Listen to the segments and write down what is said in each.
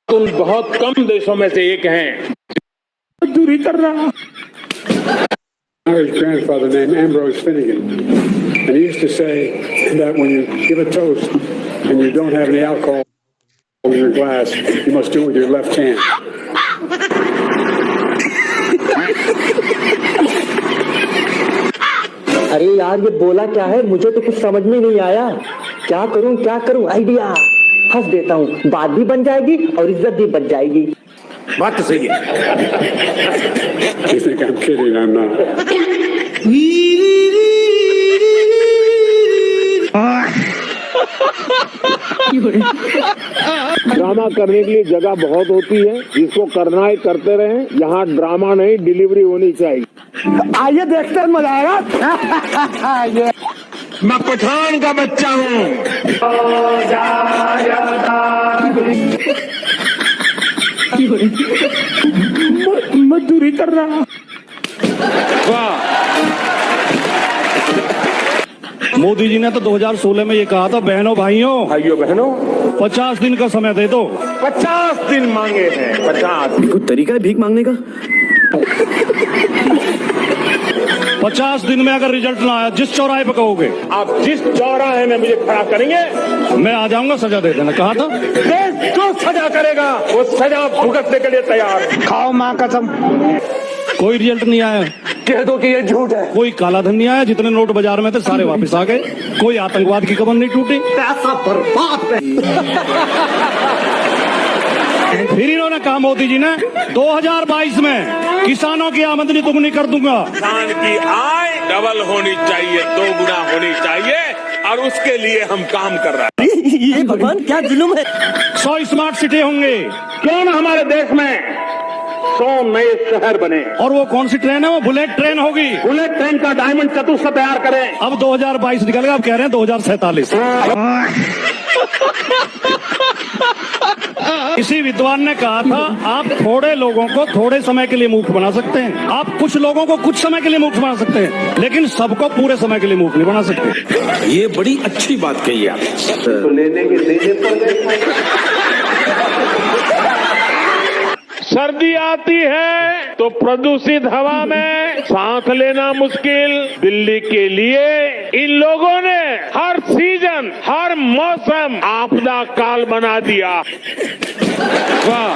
तुम बहुत कम देशों में से एक हैं मजदूरी कर रहा। His grandfather named Ambrose Finnegan, and he used to say that when you give a toast and you don't have any alcohol in your glass, you must do it with your left hand. अरे यार ये बोला क्या है, मुझे तो कुछ समझ में नहीं आया। क्या करूं आइडिया। हंस देता हूँ, बात भी बन जाएगी और इज्जत भी बच जाएगी। बात तो सही है। You think I'm kidding? I'm not. Drama करने के लिए जगह बहुत होती है, जिसको करना है करते रहें। यहाँ ड्रामा नहीं, डिलीवरी होनी चाहिए। आइए देखते हैं, मजा आएगा। मैं पठान का बच्चा हूँ। मजदूरी कर रहा। वाह। मोदी जी ने तो 2016 में ये कहा था, बहनों भाइयों बहनों 50 दिन का समय दे दो। 50 दिन मांगे हैं। 50 कुछ तरीका है भीख मांगने का। 50 दिन में अगर रिजल्ट ना आया, जिस चौराहे पे कहोगे, आप जिस चौराहे में मुझे खड़ा करेंगे मैं आ जाऊंगा, सजा दे देना। कहा था देश जो सजा करेगा वो सजा भुगतने के लिए तैयार है। खाओ माँ कसम। कोई रिजल्ट नहीं आया, कह दो कि ये झूठ है। कोई काला धन नहीं आया, जितने नोट बाजार में थे सारे वापस आ गए, कोई आतंकवाद की कमर नहीं टूटी। पैसा बर्बाद। फिर इन्होंने कहा मोदी जी ने 2022 में किसानों की आमदनी दुगनी कर दूंगा। किसान की आय डबल होनी चाहिए, 2 गुना होनी चाहिए, और उसके लिए हम काम कर रहे हैं। ये भगवान क्या जुल्म है। 100 स्मार्ट सिटी होंगे। क्यों ना हमारे देश में 100 नए शहर बने। और वो कौन सी ट्रेन है? वो बुलेट ट्रेन होगी। बुलेट ट्रेन का डायमंड चतुष्क तैयार करें। अब 2022 निकलेगा, अब कह रहे हैं 2047। किसी विद्वान ने कहा था, आप थोड़े लोगों को थोड़े समय के लिए मूर्ख बना सकते हैं, आप कुछ लोगों को कुछ समय के लिए मूर्ख बना सकते हैं, लेकिन सबको पूरे समय के लिए मूर्ख नहीं बना सकते। ये बड़ी अच्छी बात कही आप। तो लेने के देने पर सर्दी आती है तो प्रदूषित हवा में सांस लेना मुश्किल। दिल्ली के लिए इन लोगों ने हर सीजन, हर मौसम आपदा काल बना दिया। वाह।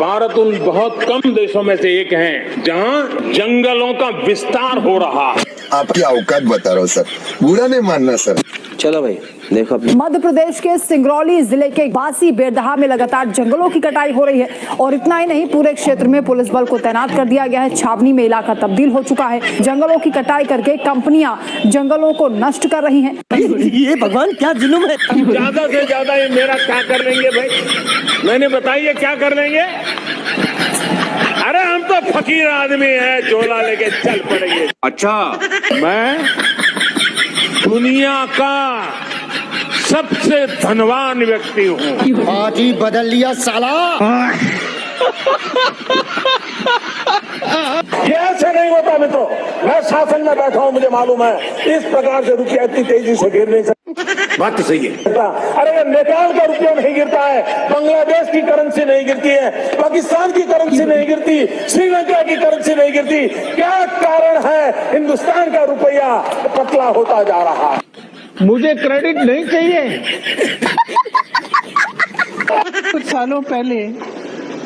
भारत उन बहुत कम देशों में से एक है जहां जंगलों का विस्तार हो रहा। आपकी औकात बता रहा हूँ सर, बुरा नहीं मानना सर। चलो भाई देखो। मध्य प्रदेश के सिंगरौली जिले के बासी बेरदहा में लगातार जंगलों की कटाई हो रही है, और इतना ही नहीं, पूरे क्षेत्र में पुलिस बल को तैनात कर दिया गया है। छावनी में इलाका तब्दील हो चुका है। जंगलों की कटाई करके कंपनियां जंगलों को नष्ट कर रही हैं। ये भगवान क्या जुल्म है। ज्यादा से ज्यादा ये मेरा क्या कर लेंगे भाई? मैंने बताइए क्या कर लेंगे? अरे हम तो फकीर आदमी हैं, झोला लेके चल पड़ेंगे। अच्छा, मैं दुनिया का सबसे धनवान व्यक्ति हूँ। पार्टी बदल लिया साला। ये ऐसे नहीं होता मित्रों, मैं शासन में बैठा हूँ, मुझे मालूम है इस प्रकार से रुपया इतनी तेजी से गिर नहीं सकता। बात तो सही है। अरे ये नेपाल का रुपया नहीं गिरता है, बांग्लादेश की करेंसी नहीं गिरती है, पाकिस्तान की करेंसी नहीं गिरती, श्रीलंका की करेंसी नहीं गिरती। क्या कारण है हिंदुस्तान का रुपया पतला होता जा रहा है? मुझे क्रेडिट नहीं चाहिए। कुछ सालों पहले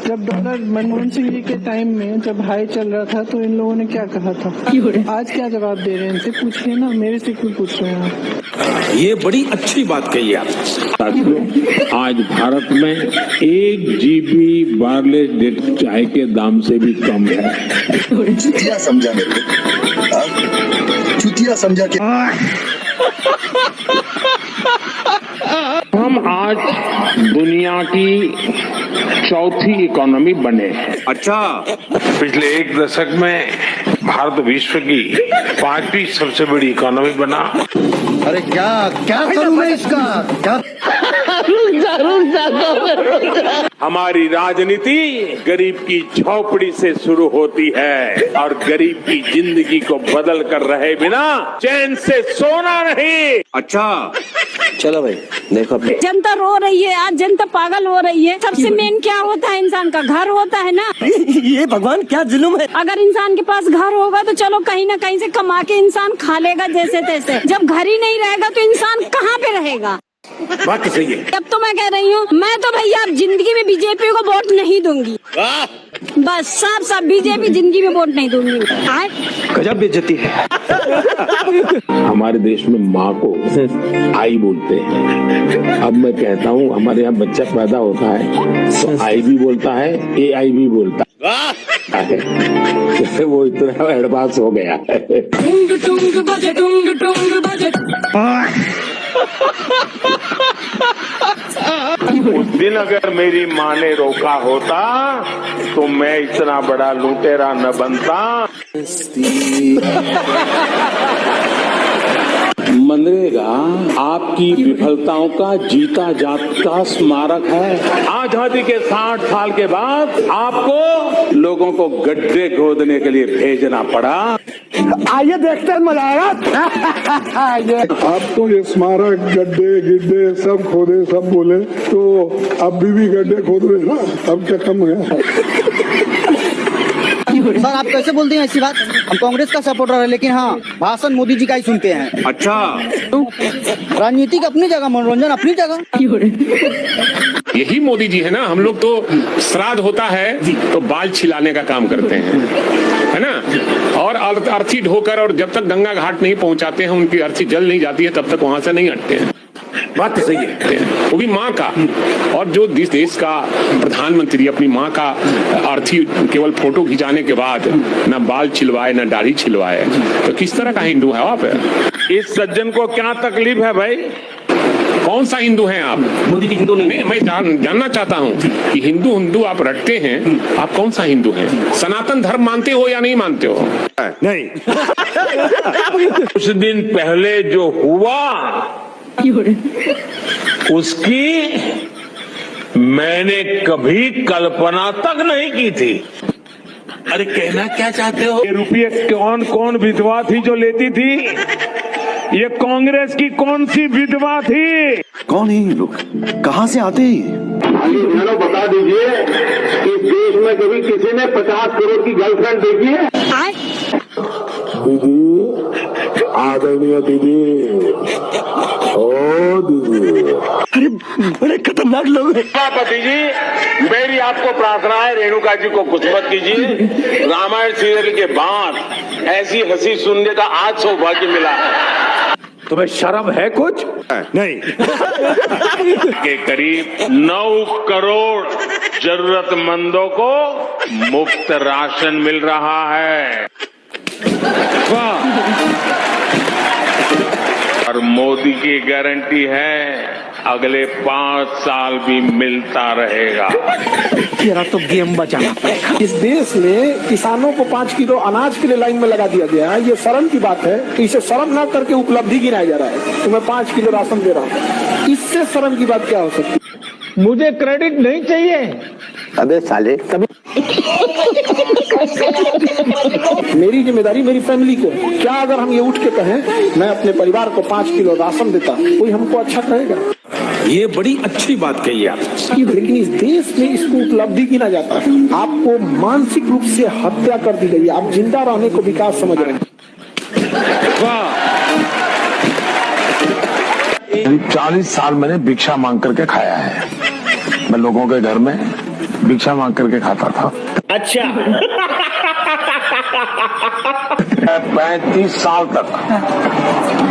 जब डॉलर मनमोहन सिंह जी के टाइम में जब हाई चल रहा था, तो इन लोगों ने क्या कहा था? आज क्या जवाब दे रहे हैं? इनसे पूछिए ना, मेरे से क्यों पूछ रहे हैं आप? ये बड़ी अच्छी बात कही आप। साथियों, आज भारत में 1 GB वायरलेस डेटा चाय के दाम से भी कम है। चुतिया समझा मेरे को, चुतिया समझा के। हम आज दुनिया की चौथी इकोनॉमी बने हैं। अच्छा, पिछले 1 दशक में भारत विश्व की 5वीं सबसे बड़ी इकोनॉमी बना। अरे क्या क्या करूं मैं इसका? क्या हमारी राजनीति गरीब की झोपड़ी से शुरू होती है, और गरीब की जिंदगी को बदल कर रहे बिना चैन से सोना नहीं। अच्छा, चलो भाई देखो अपने जनता रो रही है, आज जनता पागल हो रही है। सबसे मेन क्या होता है, इंसान का घर होता है ना। ये भगवान क्या जुल्म है। अगर इंसान के पास घर होगा तो चलो कहीं ना कहीं से कमा के इंसान खा लेगा जैसे तैसे। जब घर ही नहीं रहेगा तो इंसान कहाँ पे रहेगा। बात तो सही है। अब तो मैं कह रही हूँ, मैं तो भैया अब जिंदगी में बीजेपी को वोट नहीं दूंगी। बस साफ साफ बीजेपी जिंदगी में वोट नहीं दूंगी। गजब बेइज्जती है। हमारे देश में माँ को आई बोलते हैं। अब मैं कहता हूँ हमारे यहाँ बच्चा पैदा होता है तो आई भी बोलता है, AI भी बोलता है। वो इतना एडवांस हो गया है। उस दिन अगर मेरी माँ ने रोका होता तो मैं इतना बड़ा लुटेरा न बनता। मनरेगा आपकी विफलताओं का जीता जागता स्मारक है। आजादी के 60 साल के बाद आपको लोगों को गड्ढे खोदने के लिए भेजना पड़ा। आइए देखते हैं, मजा आएगा। अब तो ये स्मारक गड्ढे गिड्ढे सब खोदे सब बोले तो अब भी गड्ढे खोद रहे ना, अब क्या कम है। सर आप कैसे बोलते हैं ऐसी बात। हम कांग्रेस का सपोर्टर है लेकिन हाँ भाषण मोदी जी का ही सुनते हैं। अच्छा, राजनीतिक अपनी जगह, मनोरंजन अपनी जगह। यही मोदी जी है ना। हम लोग तो श्राद्ध होता है तो बाल छिलाने का काम करते हैं, है ना। और अर्थी ढोकर और जब तक गंगा घाट नहीं पहुंचाते हैं, उनकी अर्थी जल नहीं जाती है, तब तक वहां से नहीं हटते हैं। बात तो सही है। वो भी माँ का। और जो देश का प्रधानमंत्री अपनी माँ का अर्थी केवल फोटो खिंचाने के बाद न बाल छिलवाए न दाढ़ी छिलवाए तो किस तरह का हिंदू है आप। इस सज्जन को क्या तकलीफ है भाई। कौन सा हिंदू हैं आप। मोदी जी हिंदू नहीं। मैं जानना चाहता हूँ कि हिंदू आप रटते हैं, आप कौन सा हिंदू हैं। सनातन धर्म मानते हो या नहीं मानते हो। नहीं। कुछ दिन पहले जो हुआ उसकी मैंने कभी कल्पना तक नहीं की थी। अरे कहना क्या चाहते हो। ये रुपये कौन विधवा थी जो लेती थी। ये कांग्रेस की कौन सी विधवा थी। कौन है ये लोग, कहाँ से आते हैं। बता दीजिए इस देश में कभी किसी ने 50 करोड़ की गर्लफ्रेंड देखी है। दीदी, आदरणीय दीदी, ओ दीदी। अरे बड़े खतरनाक लोग हैं। सभापति जी, मेरी आपको प्रार्थना है, रेणुका जी को कुछ मत कीजिए। रामायण सीरियल के बाद ऐसी हंसी सुनने का आज सौभाग्य मिला है। तुम्हें शर्म है कुछ। नहीं। के करीब 9 करोड़ जरूरतमंदों को मुफ्त राशन मिल रहा है। और मोदी की गारंटी है अगले 5 साल भी मिलता रहेगा। तेरा तो गेम बचाना पड़ेगा। इस देश में किसानों को 5 किलो अनाज के लिए लाइन में लगा दिया गया है। ये शर्म की बात है। तो इसे शर्म ना करके उपलब्धि गिनाया जा रहा है। तो मैं 5 किलो राशन दे रहा हूँ, इससे शर्म की बात क्या हो सकती है। मुझे क्रेडिट नहीं चाहिए। अबे साले कभी मेरी जिम्मेदारी मेरी फैमिली को। क्या अगर हम ये उठ के कहें मैं अपने परिवार को 5 किलो राशन देता, कोई हमको अच्छा कहेगा। ये बड़ी अच्छी बात कही आप। लेकिन इस देश में इसको उपलब्धि गिना जाता है। आपको मानसिक रूप से हत्या कर दी गई। आप जिंदा रहने को विकास समझ रहे हैं। 40 साल मैंने भिक्षा मांग करके खाया है। मैं लोगों के घर में भिक्षा मांग करके खाता था। अच्छा। 35 साल तक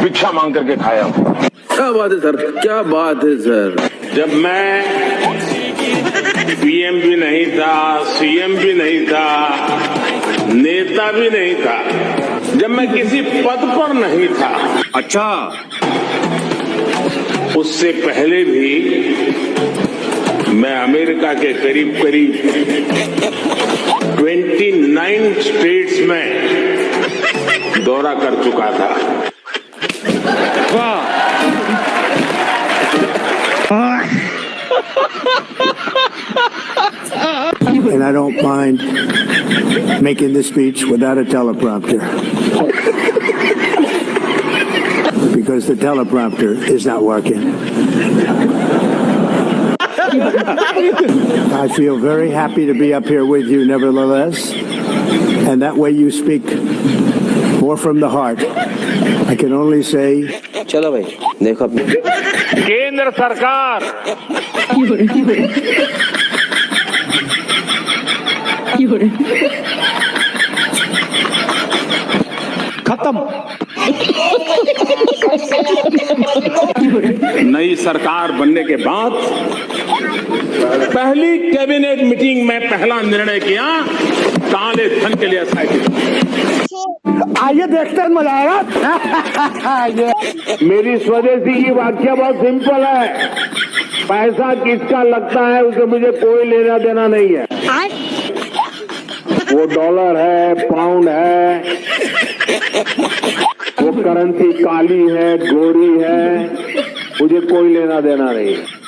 भिक्षा मांग करके खाया हूँ। क्या बात है सर, क्या बात है सर। जब मैं पीएम भी नहीं था, सीएम भी नहीं था, नेता भी नहीं था, जब मैं किसी पद पर नहीं था, अच्छा, उससे पहले भी मैं अमेरिका के करीब 29 स्टेट्स में दौरा कर चुका था। And I don't mind making this speech without a teleprompter. because the teleprompter is not working. I feel very happy to be up here with you nevertheless, and that way you speak more from the heart. I can only say, चलो भाई देखो अपने केंद्र सरकार नई सरकार बनने के बाद पहली कैबिनेट मीटिंग में पहला निर्णय किया काले धन के लिए साइकिल। आइए देखते हैं, मजा आएगा। मेरी स्वदेशी की व्याख्या बहुत सिंपल है, पैसा किसका लगता है उसे मुझे कोई लेना देना नहीं है। वो डॉलर है, पाउंड है, वो करेंसी काली है, गोरी है, मुझे कोई लेना देना नहीं है।